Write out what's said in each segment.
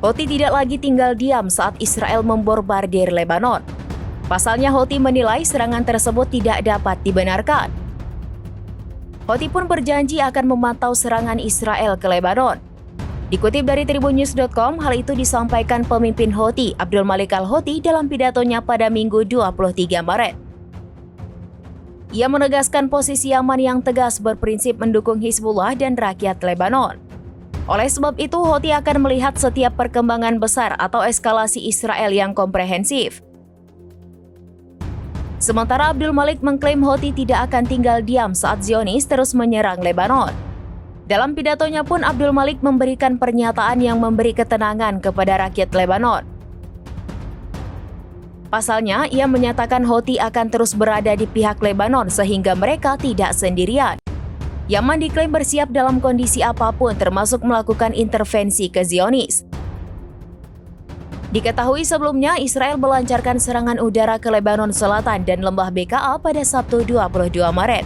Houthi tidak lagi tinggal diam saat Israel membombardir Lebanon. Pasalnya Houthi menilai serangan tersebut tidak dapat dibenarkan. Houthi pun berjanji akan memantau serangan Israel ke Lebanon. Dikutip dari tribunnews.com, hal itu disampaikan pemimpin Houthi, Abdul Malik al-Houthi, dalam pidatonya pada Minggu 23 Maret. Ia menegaskan posisi Yaman yang tegas berprinsip mendukung Hizbullah dan rakyat Lebanon. Oleh sebab itu, Houthi akan melihat setiap perkembangan besar atau eskalasi Israel yang komprehensif. Sementara Abdul Malik mengklaim Houthi tidak akan tinggal diam saat Zionis terus menyerang Lebanon. Dalam pidatonya pun Abdul Malik memberikan pernyataan yang memberi ketenangan kepada rakyat Lebanon. Pasalnya, ia menyatakan Houthi akan terus berada di pihak Lebanon sehingga mereka tidak sendirian. Yaman diklaim bersiap dalam kondisi apapun termasuk melakukan intervensi ke Zionis. Diketahui sebelumnya Israel melancarkan serangan udara ke Lebanon Selatan dan lembah BKA pada Sabtu 22 Maret.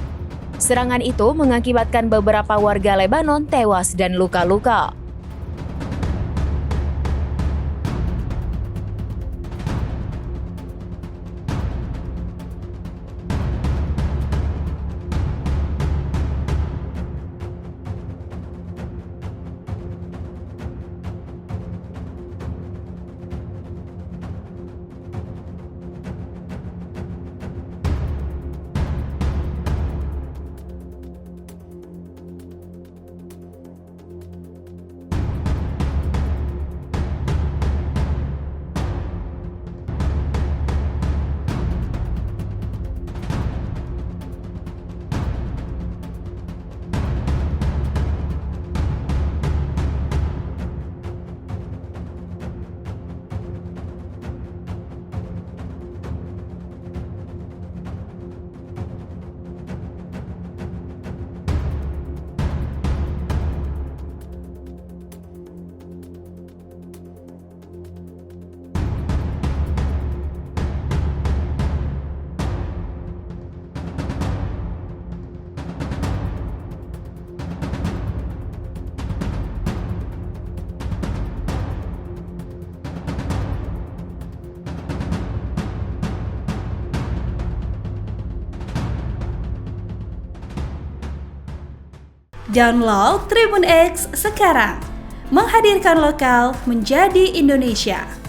Serangan itu mengakibatkan beberapa warga Lebanon tewas dan luka-luka. Download Tribun X sekarang, menghadirkan lokal menjadi Indonesia.